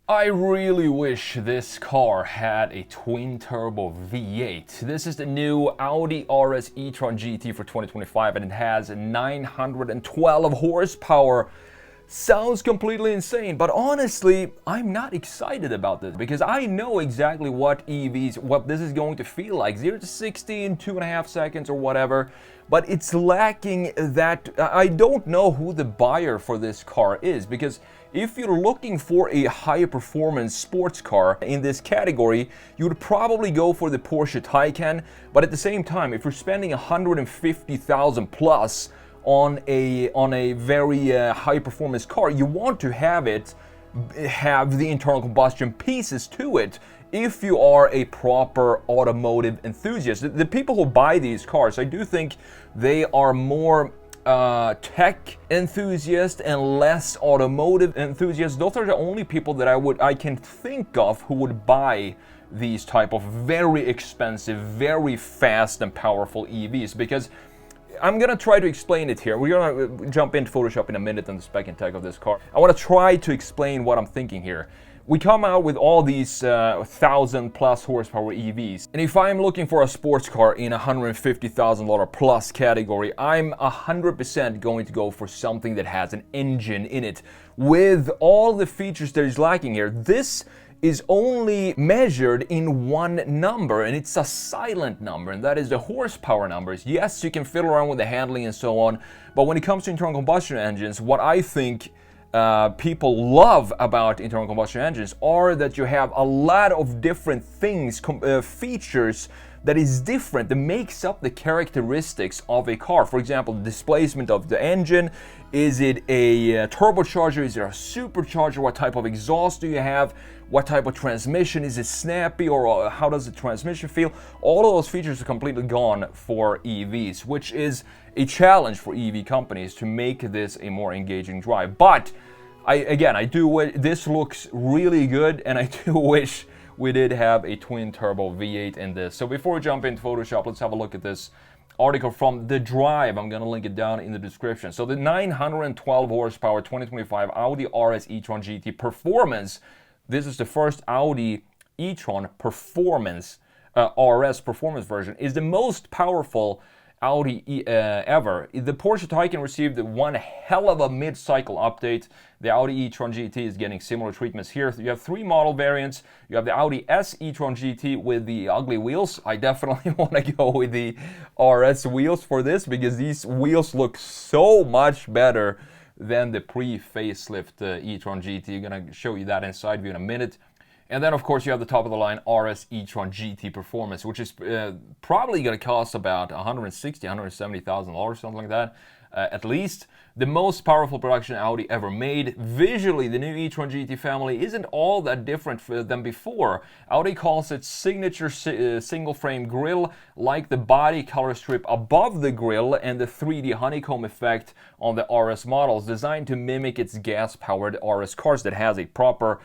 I really wish this car had a twin-turbo V8. This is the new Audi RS E-tron GT for 2025 and it has 912 horsepower. Sounds completely insane, but honestly, I'm not excited about this because I know exactly what this is going to feel like. 0 to 60 in 2.5 seconds or whatever, but it's lacking that. I don't know who the buyer for this car is, because if you're looking for a high performance sports car in this category, you would probably go for the Porsche Taycan, but at the same time, if you're spending 150,000 plus on a very high performance car, you want to have the internal combustion pieces to it if you are a proper automotive enthusiast. The people who buy these cars, I do think they are more tech enthusiasts and less automotive enthusiasts. Those are the only people that I can think of who would buy these type of very expensive, very fast and powerful EVs, because I'm gonna try to explain it here. We're gonna jump into Photoshop in a minute and the spec and tech of this car. I want to try to explain what I'm thinking here. We come out with all these 1,000 plus horsepower EVs, and if I'm looking for a sports car in $150,000 plus category, I'm 100% going to go for something that has an engine in it with all the features that is lacking here. This is only measured in one number, and it's a silent number, and that is the horsepower numbers. Yes, you can fiddle around with the handling and so on, but when it comes to internal combustion engines, what I think people love about internal combustion engines are that you have a lot of different things, features that is different, that makes up the characteristics of a car. For example, the displacement of the engine. Is it a turbocharger? Is it a supercharger? What type of exhaust do you have? What type of transmission? Is it snappy, or how does the transmission feel? All of those features are completely gone for EVs, which is a challenge for EV companies to make this a more engaging drive. But this looks really good, and I do wish we did have a twin turbo V8 in this. So before we jump into Photoshop, let's have a look at this article from The Drive. I'm gonna link it down in the description. So the 912 horsepower 2025 Audi RS E-tron GT Performance. This is the first Audi e-tron performance, RS performance version, is the most powerful Audi ever. The Porsche Taycan received one hell of a mid-cycle update. The Audi e-tron GT is getting similar treatments here. You have 3 model variants. You have the Audi S e-tron GT with the ugly wheels. I definitely want to go with the RS wheels for this, because these wheels look so much better than the pre-facelift e-tron GT. I'm gonna show you that inside view in a minute. And then, of course, you have the top of the line RS e-tron GT Performance, which is probably going to cost about $160,000, $170,000, something like that, at least. The most powerful production Audi ever made. Visually, the new e-tron GT family isn't all that different than before. Audi calls it signature single-frame grille, like the body color strip above the grille and the 3D honeycomb effect on the RS models, designed to mimic its gas-powered RS cars that has a proper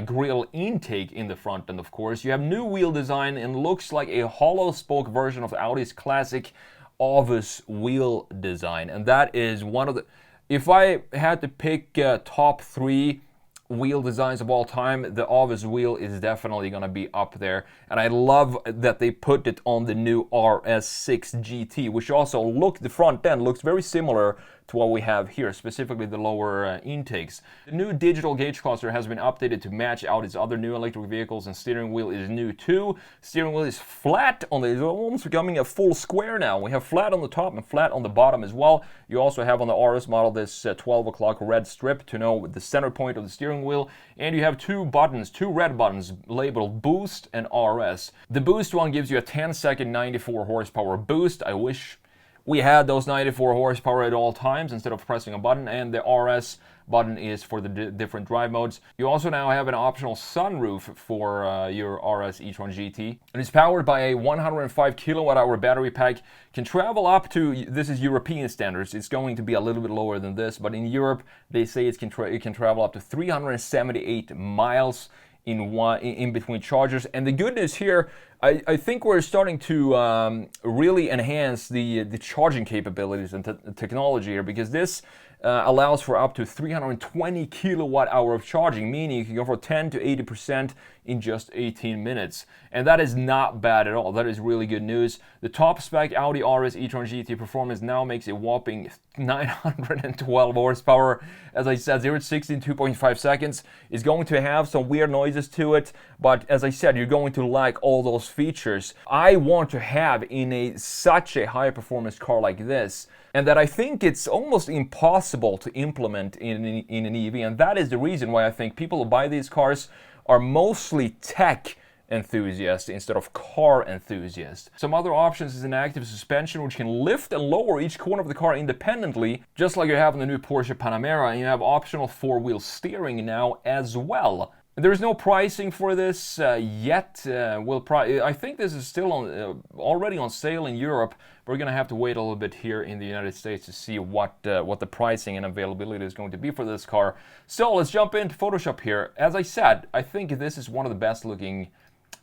grille intake in the front end. Of course, you have new wheel design and looks like a hollow spoke version of Audi's classic Avis wheel design, and that is one of the, if I had to pick top 3 wheel designs of all time, the Avis wheel is definitely going to be up there. And I love that they put it on the new RS6 GT, which also the front end looks very similar to what we have here, specifically the lower intakes. The new digital gauge cluster has been updated to match Audi's other new electric vehicles, and steering wheel is new too. Steering wheel is flat it's almost becoming a full square now. We have flat on the top and flat on the bottom as well. You also have on the RS model this 12 o'clock red strip to know the center point of the steering wheel, and you have 2 red buttons labeled Boost and RS. The Boost one gives you a 10-second 94 horsepower boost. I wish we had those 94 horsepower at all times instead of pressing a button, and the RS button is for the different drive modes. You also now have an optional sunroof for your RS e-tron GT, and it's powered by a 105 kilowatt-hour battery pack. Can travel up to, this is European standards, it's going to be a little bit lower than this, but in Europe they say it can travel up to 378 miles in between chargers. And the good news here, I think we're starting to really enhance the charging capabilities and technology here, because this allows for up to 320 kilowatt hour of charging, meaning you can go from 10 to 80% in just 18 minutes. And that is not bad at all. That is really good news. The top spec Audi RS E-tron GT performance now makes a whopping 912 horsepower. As I said, 0 to 60 in 2.5 seconds. It's going to have some weird noises to it, but as I said, you're going to like all those features I want to have in such a high performance car like this, and that I think it's almost impossible to implement in an EV. And that is the reason why I think people who buy these cars are mostly tech enthusiasts instead of car enthusiasts. Some other options is an active suspension, which can lift and lower each corner of the car independently, just like you have in the new Porsche Panamera, and you have optional four-wheel steering now as well. There is no pricing for this yet. I think this is still already on sale in Europe. We're gonna have to wait a little bit here in the United States to see what the pricing and availability is going to be for this car. So let's jump into Photoshop here. As I said, I think this is one of the best looking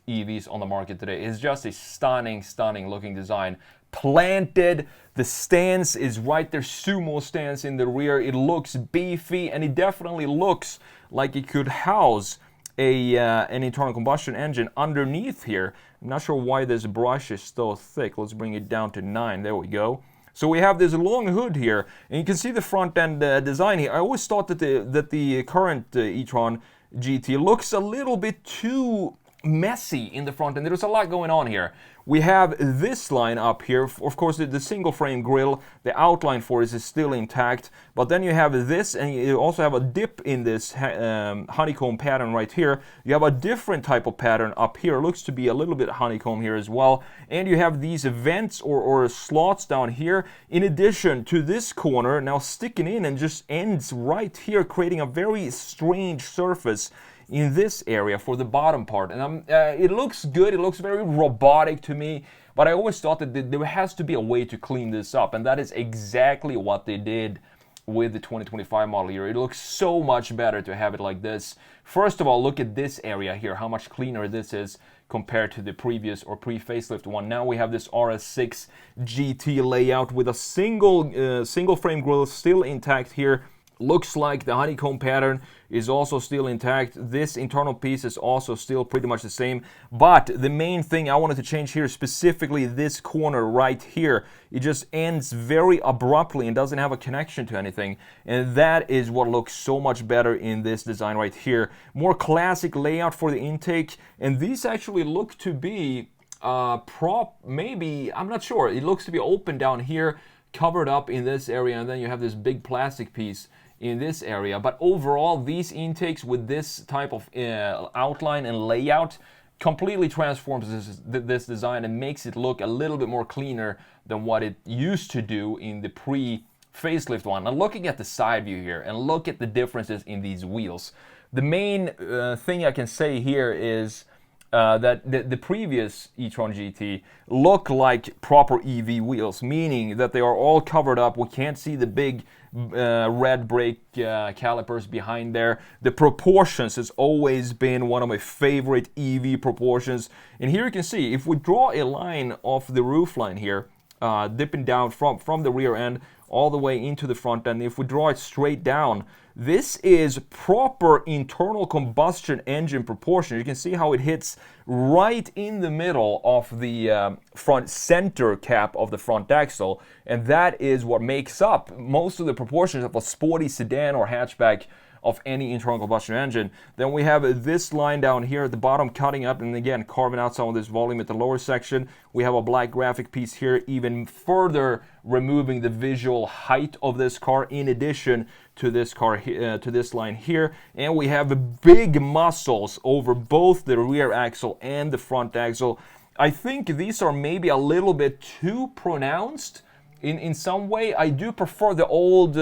EVs on the market today. It's just a stunning looking design. Planted, the stance is right there, sumo stance in the rear. It looks beefy, and it definitely looks like it could house an internal combustion engine underneath here. I'm not sure why this brush is so thick. Let's bring it down to 9. There we go. So we have this long hood here, and you can see the front end design here. I always thought that the current e-tron GT looks a little bit too messy in the front end. There's a lot going on here. We have this line up here, of course the single frame grille, the outline for it is still intact, but then you have this, and you also have a dip in this honeycomb pattern right here. You have a different type of pattern up here, looks to be a little bit honeycomb here as well, and you have these vents or slots down here, in addition to this corner now sticking in and just ends right here, creating a very strange surface in this area for the bottom part. And it looks good, it looks very robotic to me, but I always thought that there has to be a way to clean this up, and that is exactly what they did with the 2025 model year. It looks so much better to have it like this. First of all, look at this area here, how much cleaner this is compared to the previous or pre-facelift one. Now we have this RS6 GT layout with a single frame grille still intact here. Looks like the honeycomb pattern is also still intact. This internal piece is also still pretty much the same. But the main thing I wanted to change here, specifically this corner right here, it just ends very abruptly and doesn't have a connection to anything. And that is what looks so much better in this design right here. More classic layout for the intake. And these actually look to be maybe, I'm not sure. It looks to be open down here, covered up in this area, and then you have this big plastic piece in this area. But overall, these intakes with this type of outline and layout completely transforms this design and makes it look a little bit more cleaner than what it used to do in the pre-facelift one. Now looking at the side view here, and look at the differences in these wheels. The main thing I can say here is that the previous e-tron GT look like proper EV wheels, meaning that they are all covered up. We can't see the big red brake calipers behind there. The proportions has always been one of my favorite EV proportions. And here you can see, if we draw a line off the roof line here, dipping down from the rear end all the way into the front end, if we draw it straight down, this is proper internal combustion engine proportion. You can see how it hits right in the middle of the front center cap of the front axle, and that is what makes up most of the proportions of a sporty sedan or hatchback of any internal combustion engine. Then we have this line down here at the bottom cutting up and again carving out some of this volume at the lower section. We have a black graphic piece here, even further removing the visual height of this car in addition to this car to this line here. And we have big muscles over both the rear axle and the front axle. I think these are maybe a little bit too pronounced in some way. I do prefer the old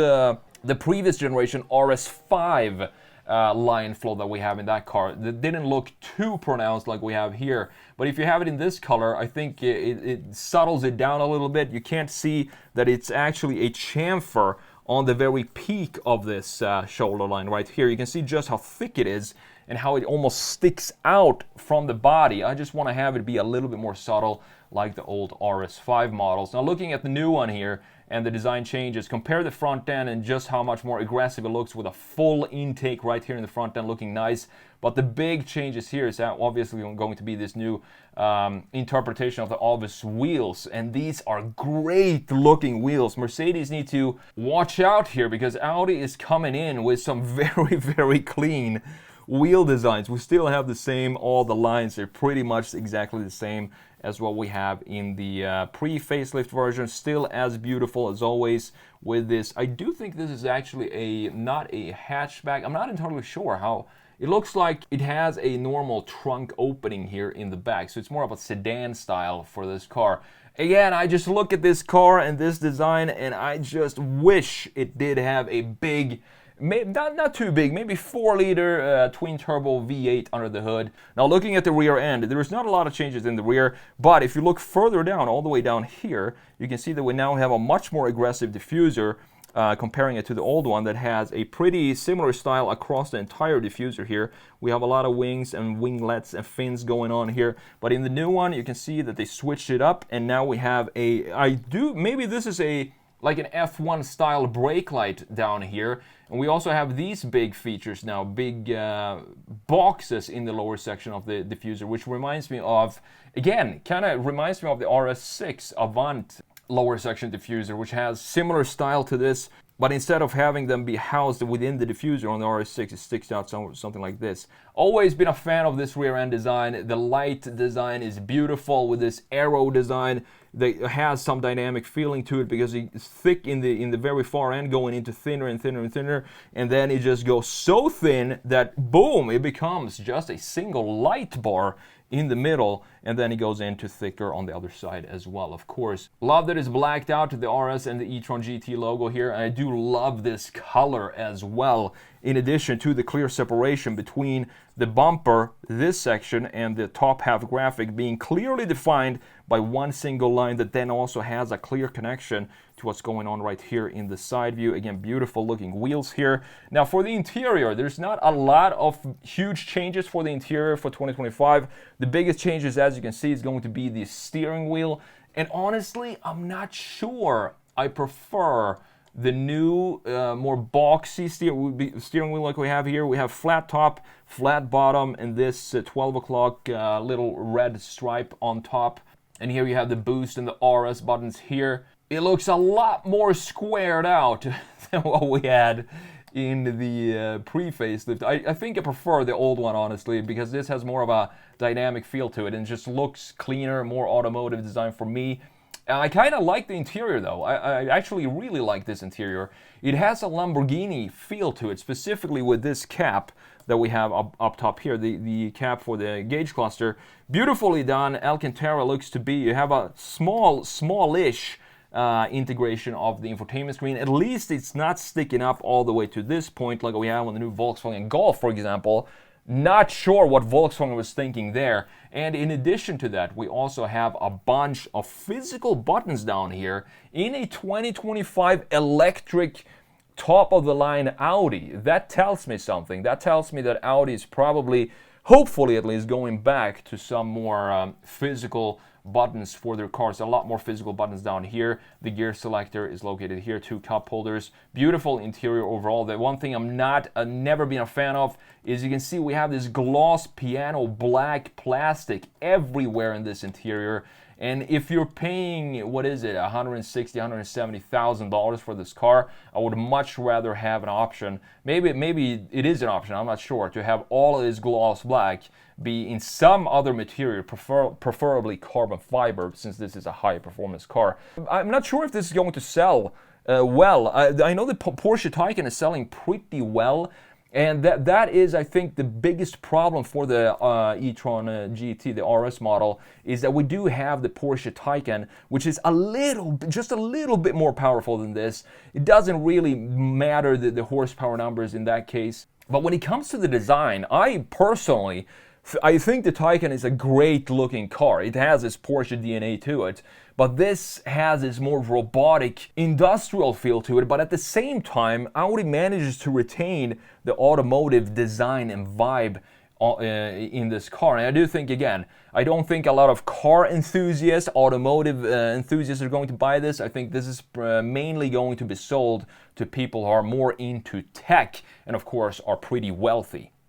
the previous generation RS5 line flow that we have in that car. That didn't look too pronounced like we have here. But if you have it in this color, I think it subtles it down a little bit. You can't see that it's actually a chamfer on the very peak of this shoulder line right here. You can see just how thick it is. and how it almost sticks out from the body. I just want to have it be a little bit more subtle like the old RS5 models. Now looking at the new one here and the design changes, compare the front end and just how much more aggressive it looks with a full intake right here in the front end looking nice. But the big changes here is that obviously going to be this new interpretation of the Avis wheels, and these are great looking wheels. Mercedes need to watch out here because Audi is coming in with some very clean wheel designs. We still have the same, all the lines are pretty much exactly the same as what we have in the pre-facelift version. Still as beautiful as always with this. I do think this is actually not a hatchback. I'm not entirely sure how. It looks like it has a normal trunk opening here in the back, so it's more of a sedan style for this car. Again, I just look at this car and this design and I just wish it did have a big, not too big, maybe 4-liter twin turbo V8 under the hood. Now looking at the rear end, there's not a lot of changes in the rear, but if you look further down, all the way down here, you can see that we now have a much more aggressive diffuser. Comparing it to the old one that has a pretty similar style across the entire diffuser here. We have a lot of wings and winglets and fins going on here, but in the new one you can see that they switched it up, and now we have maybe this is like an F1 style brake light down here, and we also have these big features now, big boxes in the lower section of the diffuser, which reminds me of, again, kind of reminds me of the RS6 Avant lower section diffuser, which has similar style to this, but instead of having them be housed within the diffuser on the RS6, it sticks out something like this. Always been a fan of this rear end design. The light design is beautiful with this arrow design that has some dynamic feeling to it because it's thick in the very far end, going into thinner and thinner and thinner, and then it just goes so thin that boom, it becomes just a single light bar in the middle, and then it goes into thicker on the other side as well, of course. Love that it's blacked out to the RS and the e-tron GT logo here, and I do love this color as well, in addition to the clear separation between the bumper, this section, and the top half graphic being clearly defined by one single line that then also has a clear connection to what's going on right here in the side view. Again, beautiful looking wheels here. Now for the interior, there's not a lot of huge changes for the interior for 2025. The biggest changes, as you can see, is going to be the steering wheel. And honestly, I'm not sure I prefer the new, more boxy steering wheel like we have here. We have flat top, flat bottom, and this 12 o'clock little red stripe on top. And here you have the boost and the RS buttons here. It looks a lot more squared out than what we had in the pre-facelift. I think I prefer the old one, honestly, because this has more of a dynamic feel to it and just looks cleaner, more automotive design for me. I kind of like the interior though. I actually really like this interior. It has a Lamborghini feel to it, specifically with this cap that we have up top here, the cap for the gauge cluster. Beautifully done. Alcantara looks to be, you have a smallish integration of the infotainment screen. At least it's not sticking up all the way to this point like we have on the new Volkswagen Golf, for example. Not sure what Volkswagen was thinking there. And in addition to that, we also have a bunch of physical buttons down here in a 2025 electric top-of-the-line Audi. That tells me something. That tells me that Audi is probably, hopefully at least, going back to some more physical buttons for their cars. A lot more physical buttons down here. The gear selector is located here, 2 cup holders. Beautiful interior overall. The one thing I'm never been a fan of is you can see we have this gloss piano black plastic everywhere in this interior. And if you're paying, what is it, $160,000, $170,000 for this car, I would much rather have an option. Maybe it is an option, I'm not sure, to have all of this gloss black be in some other material, preferably carbon fiber, since this is a high performance car. I'm not sure if this is going to sell well. I know the Porsche Taycan is selling pretty well. And that is, I think, the biggest problem for the e-tron GT, the RS model, is that we do have the Porsche Taycan, which is just a little bit more powerful than this. It doesn't really matter the horsepower numbers in that case. But when it comes to the design, I personally I think the Taycan is a great looking car. It has this Porsche DNA to it, but this has this more robotic industrial feel to it. But at the same time, Audi manages to retain the automotive design and vibe in this car. And I do think, again, I don't think a lot of car enthusiasts, automotive enthusiasts are going to buy this. I think this is mainly going to be sold to people who are more into tech and of course are pretty wealthy.